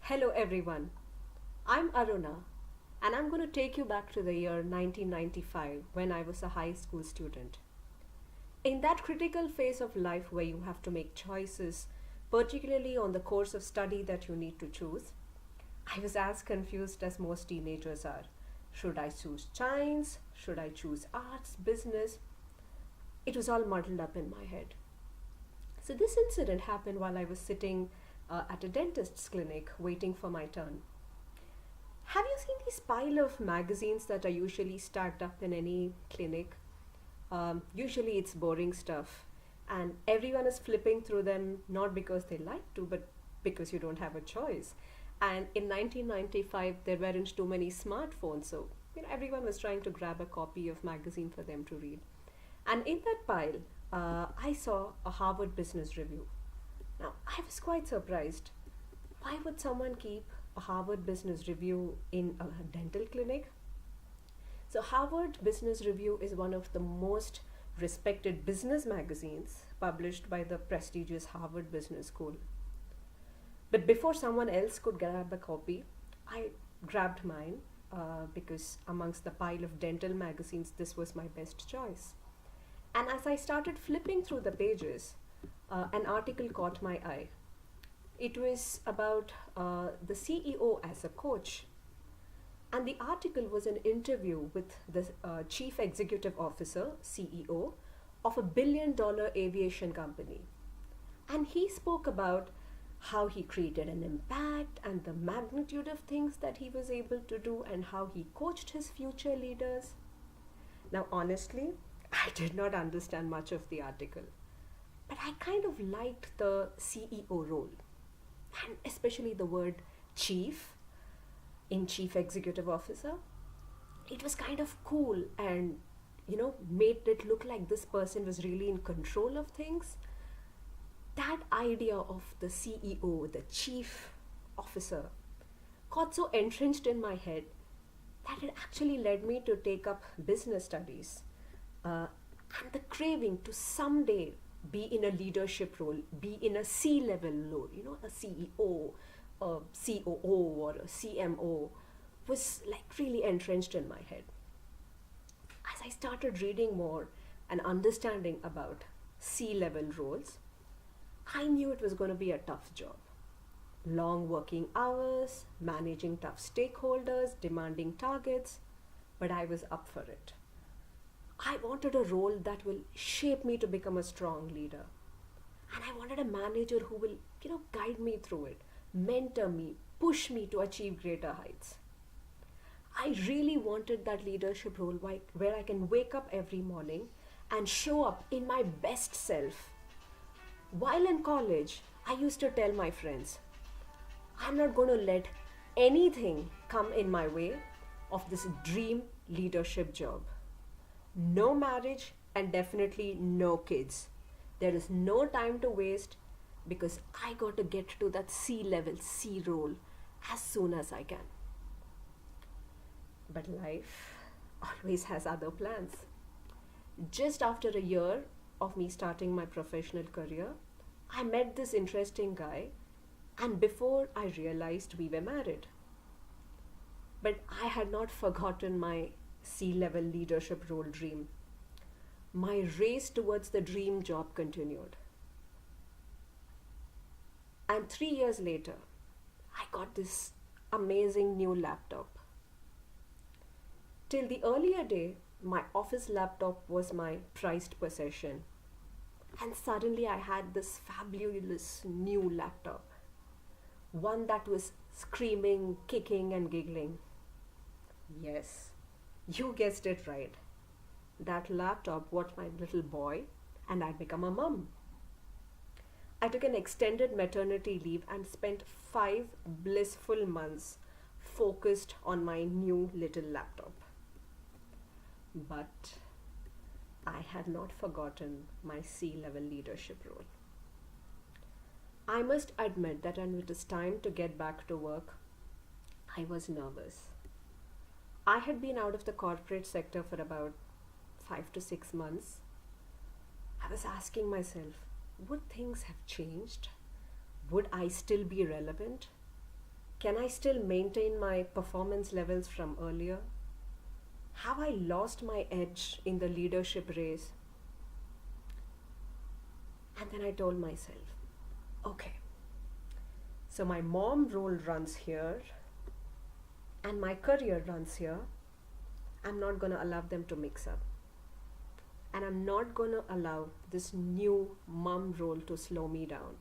Hello everyone, I'm Aruna and I'm going to take you back to the year 1995 when I was a high school student. In that critical phase of life where you have to make choices, particularly on the course of study that you need to choose, I was as confused as most teenagers are. Should I choose science? Should I choose arts, business? It was all muddled up in my head. So, this incident happened while I was sitting at a dentist's clinic waiting for my turn. Have you seen these pile of magazines that are usually stacked up in any clinic? Usually it's boring stuff, and everyone is flipping through them not because they like to, but because you don't have a choice. And in 1995, there weren't too many smartphones, so everyone was trying to grab a copy of magazine for them to read. And in that pile, I saw a Harvard Business Review. Now, I was quite surprised. Why would someone keep a Harvard Business Review in a dental clinic? So, Harvard Business Review is one of the most respected business magazines published by the prestigious Harvard Business School. But before someone else could grab a copy, I grabbed mine because amongst the pile of dental magazines, this was my best choice. And as I started flipping through the pages, an article caught my eye. It was about the CEO as a coach. And the article was an interview with the chief executive officer, CEO, of a $1 billion aviation company. And he spoke about how he created an impact and the magnitude of things that he was able to do and how he coached his future leaders. Now, honestly, I did not understand much of the article, but I kind of liked the CEO role, and especially the word chief in chief executive officer. It was kind of cool and made it look like this person was really in control of things. That idea of the CEO, the chief officer, got so entrenched in my head that it actually led me to take up business studies, and the craving to someday be in a leadership role, be in a C level role, a CEO, a COO, or a CMO, was like really entrenched in my head. As I started reading more and understanding about C level roles, I knew it was going to be a tough job. Long working hours, managing tough stakeholders, demanding targets, but I was up for it. I wanted a role that will shape me to become a strong leader. And I wanted a manager who will, guide me through it, mentor me, push me to achieve greater heights. I really wanted that leadership role where I can wake up every morning and show up in my best self. While in college, I used to tell my friends, I'm not going to let anything come in my way of this dream leadership job. No marriage and definitely no kids. There is no time to waste because I got to get to that C level, C role as soon as I can. But life always has other plans. Just after a year of me starting my professional career, I met this interesting guy, and before I realized we were married. But I had not forgotten my C level leadership role dream. My race towards the dream job continued. And 3 years later, I got this amazing new laptop. Till the earlier day, my office laptop was my prized possession. And suddenly I had this fabulous new laptop. One that was screaming, kicking, and giggling. Yes, you guessed it right. That laptop was my little boy, and I'd become a mum. I took an extended maternity leave and spent 5 blissful months focused on my new little laptop. But I had not forgotten my C level leadership role. I must admit that when it was time to get back to work, I was nervous. I had been out of the corporate sector for about 5 to 6 months. I was asking myself, would things have changed? Would I still be relevant? Can I still maintain my performance levels from earlier? Have I lost my edge in the leadership race? And then I told myself, okay, so my mom role runs here and my career runs here. I'm not going to allow them to mix up. And I'm not going to allow this new mom role to slow me down.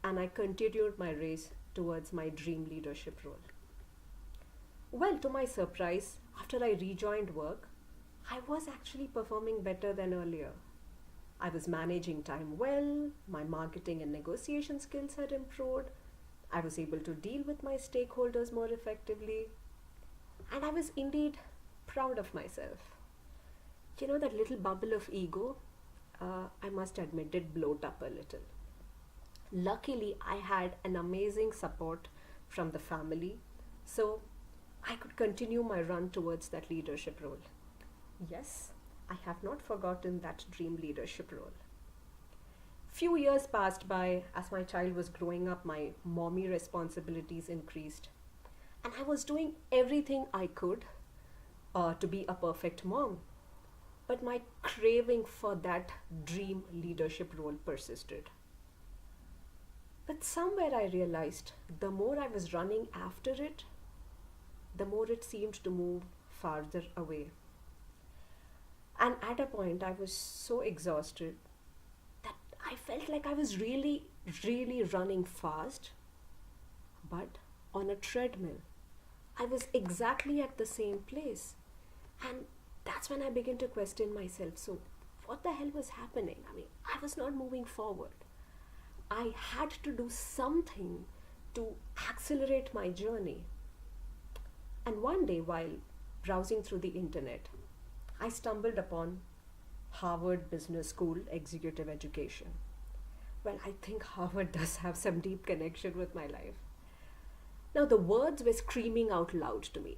And I continued my race towards my dream leadership role. Well, to my surprise, after I rejoined work, I was actually performing better than earlier. I was managing time well, my marketing and negotiation skills had improved, I was able to deal with my stakeholders more effectively, and I was indeed proud of myself. You know, that little bubble of ego, I must admit, did bloat up a little. Luckily, I had an amazing support from the family, so I could continue my run towards that leadership role. Yes, I have not forgotten that dream leadership role. Few years passed by. As my child was growing up, my mommy responsibilities increased, and I was doing everything I could to be a perfect mom. But my craving for that dream leadership role persisted. But somewhere I realized the more I was running after it, the more it seemed to move farther away. And at a point, I was so exhausted that I felt like I was really, really running fast, but on a treadmill. I was exactly at the same place. And that's when I began to question myself. So, what the hell was happening? I mean, I was not moving forward. I had to do something to accelerate my journey. And one day, while browsing through the internet, I stumbled upon Harvard Business School Executive Education. Well, I think Harvard does have some deep connection with my life. Now, the words were screaming out loud to me.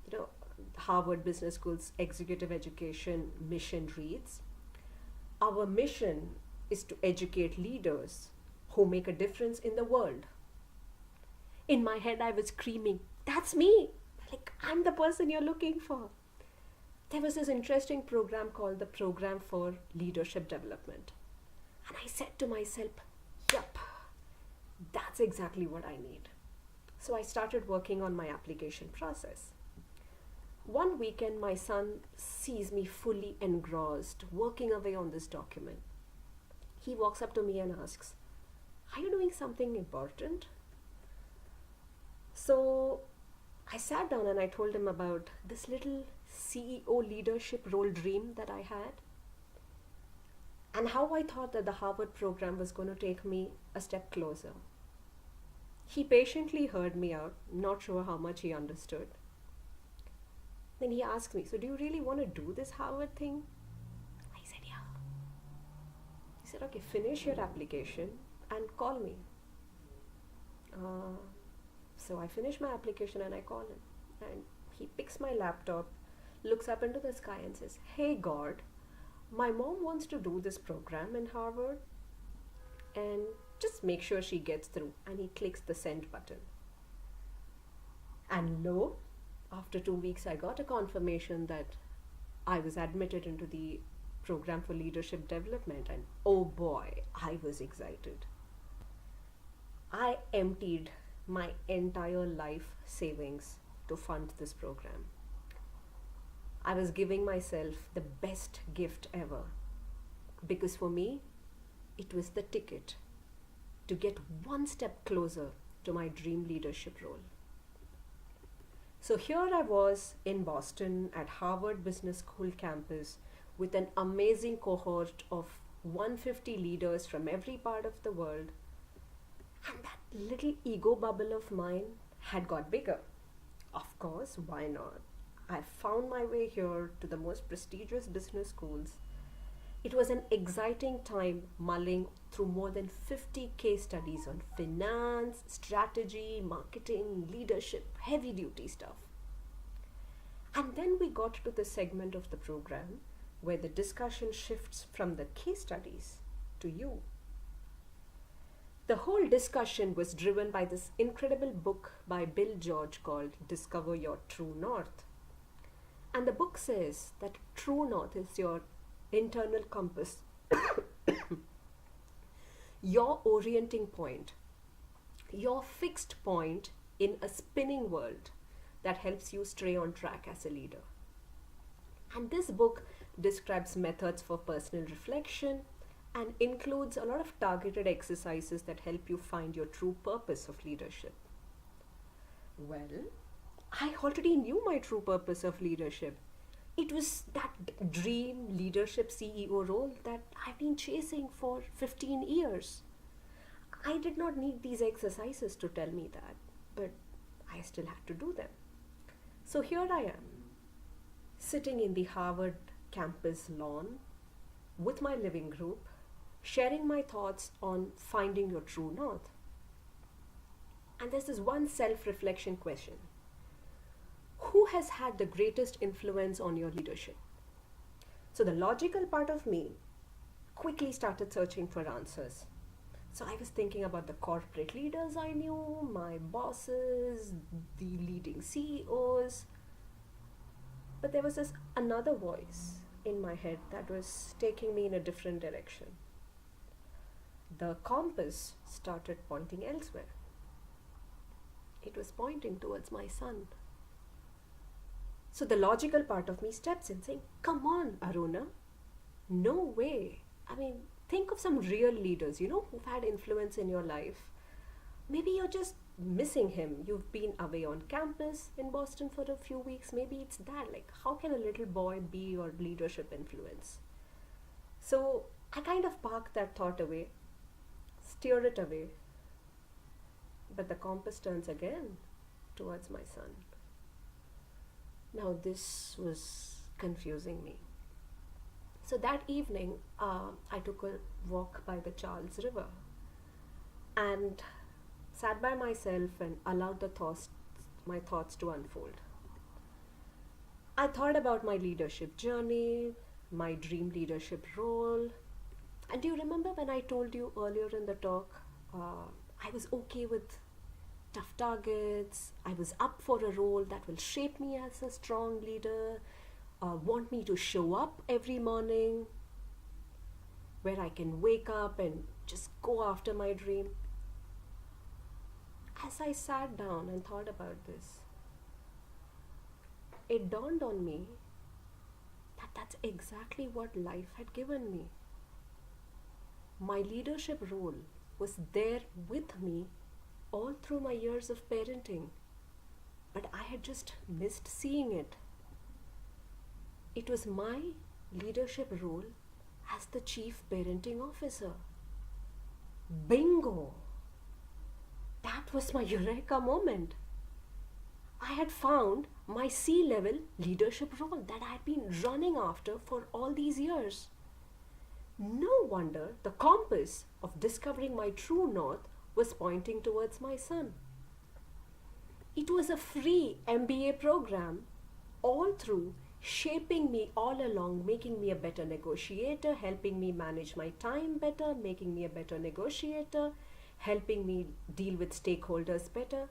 You know, Harvard Business School's Executive Education mission reads, "Our mission is to educate leaders who make a difference in the world." In my head, I was screaming, that's me! Like, I'm the person you're looking for. There was this interesting program called the Program for Leadership Development. And I said to myself, yup, that's exactly what I need. So I started working on my application process. One weekend, my son sees me fully engrossed, working away on this document. He walks up to me and asks, "Are you doing something important?" So I sat down and I told him about this little CEO leadership role dream that I had, and how I thought that the Harvard program was going to take me a step closer. He patiently heard me out, not sure how much he understood. Then he asked me, "So do you really want to do this Harvard thing?" I said, "Yeah." He said, "Okay, finish your application and call me." So I finish my application and I call him. And he picks my laptop, looks up into the sky and says, "Hey God, my mom wants to do this program in Harvard and just make sure she gets through." And he clicks the send button. And lo, after 2 weeks, I got a confirmation that I was admitted into the Program for Leadership Development. And oh boy, I was excited. I emptied my entire life savings to fund this program. I was giving myself the best gift ever, because for me, it was the ticket to get one step closer to my dream leadership role. So here I was in Boston at Harvard Business School campus with an amazing cohort of 150 leaders from every part of the world. And that little ego bubble of mine had got bigger. Of course, why not? I found my way here to the most prestigious business schools. It was an exciting time mulling through more than 50 case studies on finance, strategy, marketing, leadership, heavy duty stuff. And then we got to the segment of the program where the discussion shifts from the case studies to you. The whole discussion was driven by this incredible book by Bill George called Discover Your True North. And the book says that true north is your internal compass, your orienting point, your fixed point in a spinning world that helps you stay on track as a leader. And this book describes methods for personal reflection and includes a lot of targeted exercises that help you find your true purpose of leadership. Well, I already knew my true purpose of leadership. It was that dream leadership CEO role that I've been chasing for 15 years. I did not need these exercises to tell me that, but I still had to do them. So here I am, sitting in the Harvard campus lawn with my living group, sharing my thoughts on finding your true north. And there's this one self-reflection question. Who has had the greatest influence on your leadership? So the logical part of me quickly started searching for answers. So I was thinking about the corporate leaders I knew, my bosses, the leading CEOs. But there was this another voice in my head that was taking me in a different direction. The compass started pointing elsewhere. It was pointing towards my son. So the logical part of me steps in saying, come on, Aruna. No way. I mean, think of some real leaders, who've had influence in your life. Maybe you're just missing him. You've been away on campus in Boston for a few weeks. Maybe it's that. Like, how can a little boy be your leadership influence? So I kind of parked that thought away, steer it away. But the compass turns again towards my son. Now this was confusing me. So that evening, I took a walk by the Charles River and sat by myself and allowed my thoughts to unfold. I thought about my leadership journey, my dream leadership role. And do you remember when I told you earlier in the talk, I was okay with tough targets. I was up for a role that will shape me as a strong leader, want me to show up every morning, where I can wake up and just go after my dream. As I sat down and thought about this, it dawned on me that that's exactly what life had given me. My leadership role was there with me all through my years of parenting, but I had just missed seeing it. It was my leadership role as the chief parenting officer. Bingo! That was my eureka moment. I had found my C-level leadership role that I had been running after for all these years. No wonder the compass of discovering my true north was pointing towards my son. It was a free MBA program all through, shaping me all along, making me a better negotiator, helping me manage my time better, making me a better negotiator, helping me deal with stakeholders better.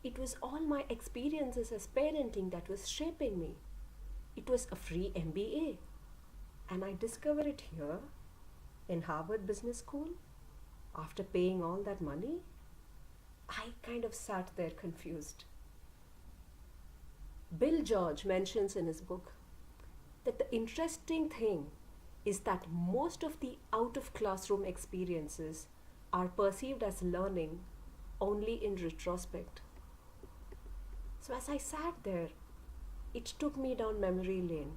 It was all my experiences as parenting that was shaping me. It was a free MBA. And I discovered it here in Harvard Business School. After paying all that money, I kind of sat there confused. Bill George mentions in his book that the interesting thing is that most of the out-of-classroom experiences are perceived as learning only in retrospect. So as I sat there, it took me down memory lane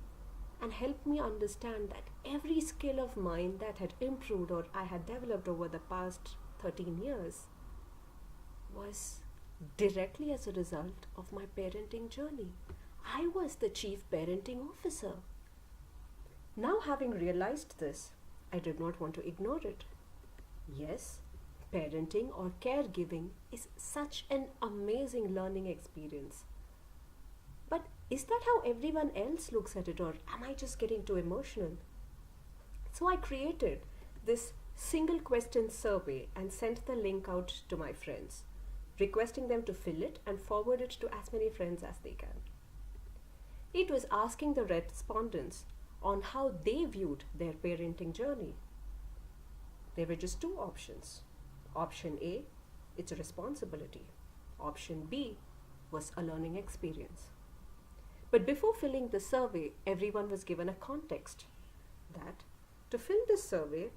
and helped me understand that every skill of mine that had improved or I had developed over the past 13 years was directly as a result of my parenting journey. I was the chief parenting officer. Now, having realized this, I did not want to ignore it. Yes, parenting or caregiving is such an amazing learning experience. But is that how everyone else looks at it, or am I just getting too emotional? So I created this single question survey and sent the link out to my friends, requesting them to fill it and forward it to as many friends as they can. It was asking the respondents on how they viewed their parenting journey. There were just two options. Option A, it's a responsibility. Option B was a learning experience. But before filling the survey, everyone was given a context that to fill this survey,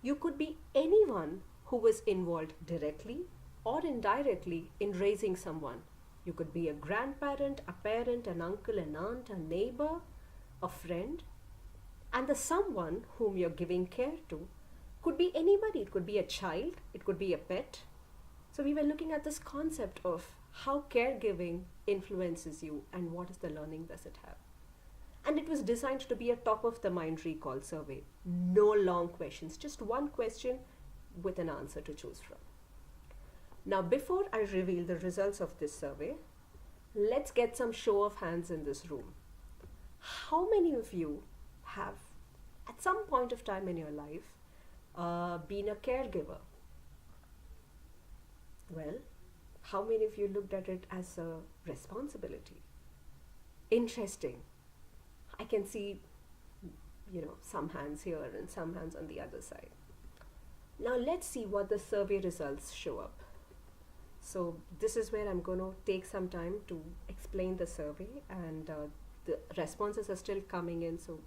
you could be anyone who was involved directly or indirectly in raising someone. You could be a grandparent, a parent, an uncle, an aunt, a neighbor, a friend, and the someone whom you're giving care to could be anybody. It could be a child, it could be a pet. So we were looking at this concept of how caregiving influences you and what is the learning does it have. And it was designed to be a top of the mind recall survey. No long questions, just one question with an answer to choose from. Now, before I reveal the results of this survey, let's get some show of hands in this room. How many of you have, at some point of time in your life, been a caregiver? Well, how many of you looked at it as a responsibility? Interesting. I can see, some hands here and some hands on the other side. Now let's see what the survey results show up. So this is where I'm going to take some time to explain the survey, and the responses are still coming in, so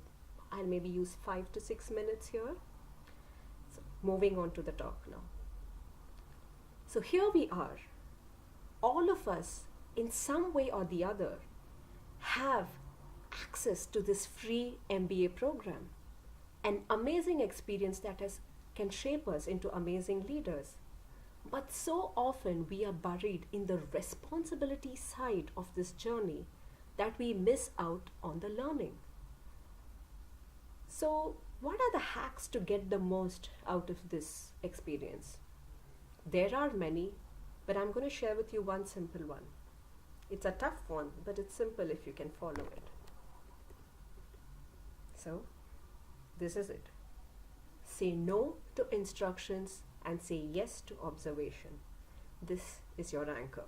I'll maybe use 5 to 6 minutes here. So moving on to the talk now. So here we are. All of us, in some way or the other, have access to this free MBA program, an amazing experience that can shape us into amazing leaders. But so often we are buried in the responsibility side of this journey that we miss out on the learning. So what are the hacks to get the most out of this experience? There are many, but I'm going to share with you one simple one. It's a tough one, but it's simple if you can follow it. So this is it. Say no to instructions and say yes to observation. This is your anchor.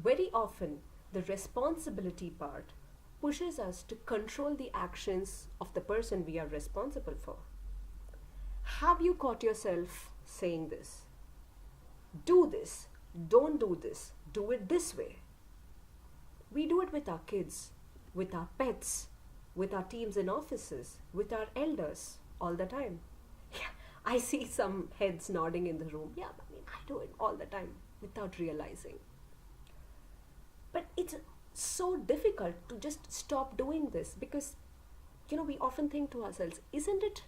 Very often, the responsibility part pushes us to control the actions of the person we are responsible for. Have you caught yourself saying this? Do this, don't do this, do it this way. We do it with our kids, with our pets, with our teams in offices, with our elders all the time. Yeah, I see some heads nodding in the room. Yeah, I do it all the time without realizing. But it's so difficult to just stop doing this because, we often think to ourselves, isn't it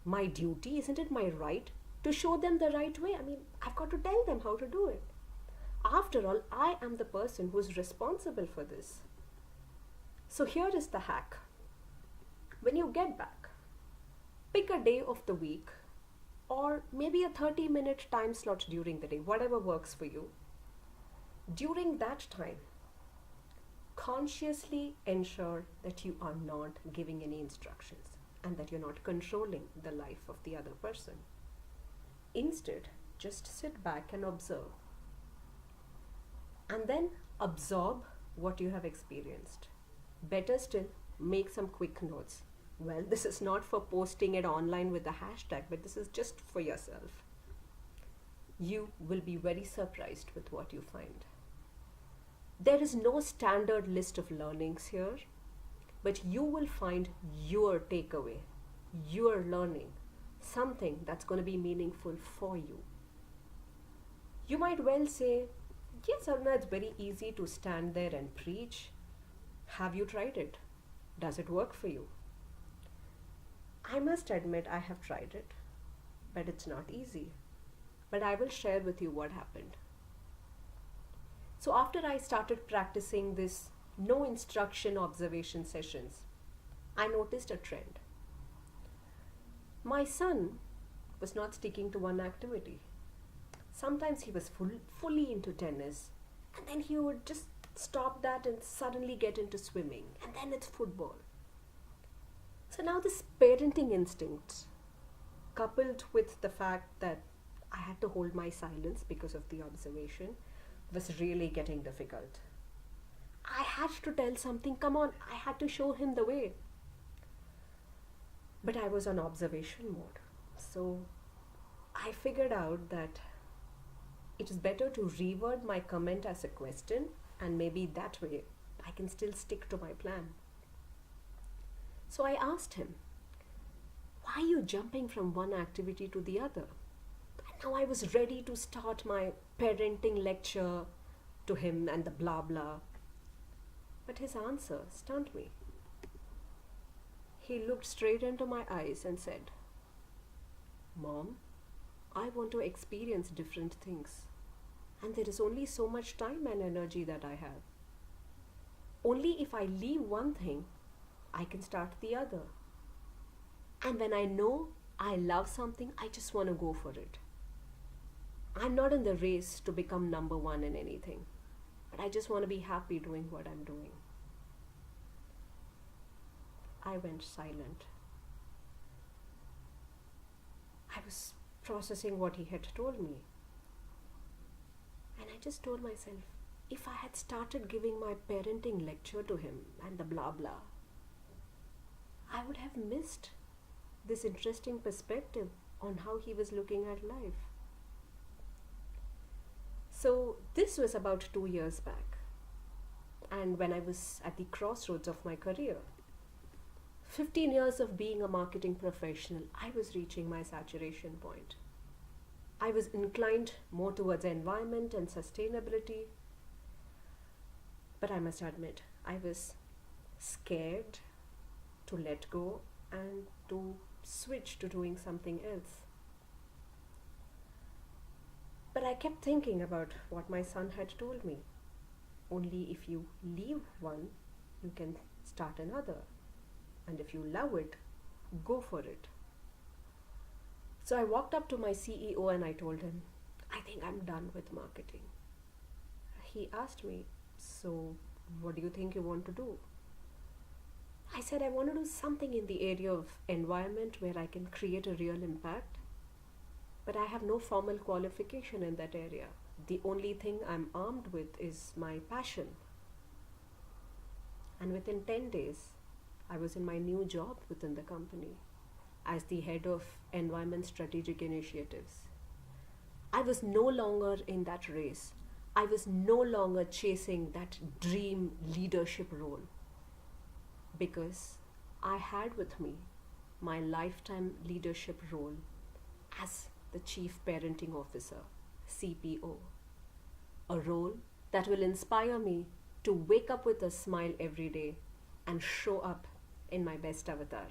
my duty, isn't it my right to show them the right way? I've got to tell them how to do it. After all, I am the person who's responsible for this. So here is the hack. When you get back, pick a day of the week or maybe a 30-minute time slot during the day, whatever works for you. During that time, consciously ensure that you are not giving any instructions and that you're not controlling the life of the other person. Instead, just sit back and observe. And then absorb what you have experienced. Better still, make some quick notes. Well, this is not for posting it online with the hashtag, but this is just for yourself. You will be very surprised with what you find. There is no standard list of learnings here, but you will find your takeaway, your learning, something that's going to be meaningful for you. You might well say, yes, Aruna, it's very easy to stand there and preach. Have you tried it? Does it work for you? I must admit I have tried it, but it's not easy. But I will share with you what happened. So after I started practicing this no instruction observation sessions, I noticed a trend. My son was not sticking to one activity. Sometimes he was fully into tennis, and then he would just stop that and suddenly get into swimming, and then it's football. So now this parenting instinct coupled with the fact that I had to hold my silence because of the observation, was really getting difficult. I had to tell something, come on, I had to show him the way. But I was on observation mode. So I figured out that it is better to reword my comment as a question, and maybe that way I can still stick to my plan. So I asked him, why are you jumping from one activity to the other? And now I was ready to start my parenting lecture to him and the blah blah. But his answer stunned me. He looked straight into my eyes and said, Mom, I want to experience different things. And there is only so much time and energy that I have. Only if I leave one thing, I can start the other. And when I know I love something, I just want to go for it. I'm not in the race to become number one in anything, but I just want to be happy doing what I'm doing. I went silent. I was processing what he had told me. And I just told myself, if I had started giving my parenting lecture to him and the blah blah, I would have missed this interesting perspective on how he was looking at life. So this was about 2 years back, and when I was at the crossroads of my career. 15 years of being a marketing professional, I was reaching my saturation point. I was inclined more towards environment and sustainability, but I must admit, I was scared to let go and to switch to doing something else. But I kept thinking about what my son had told me. Only if you leave one, you can start another. And if you love it, go for it. So I walked up to my CEO and I told him, I think I'm done with marketing. He asked me, so what do you think you want to do? I said, I want to do something in the area of environment where I can create a real impact. But I have no formal qualification in that area. The only thing I'm armed with is my passion. And within 10 days, I was in my new job within the company as the head of environment strategic initiatives. I was no longer in that race. I was no longer chasing that dream leadership role, because I had with me my lifetime leadership role as the Chief Parenting Officer, CPO, a role that will inspire me to wake up with a smile every day and show up in my best avatar.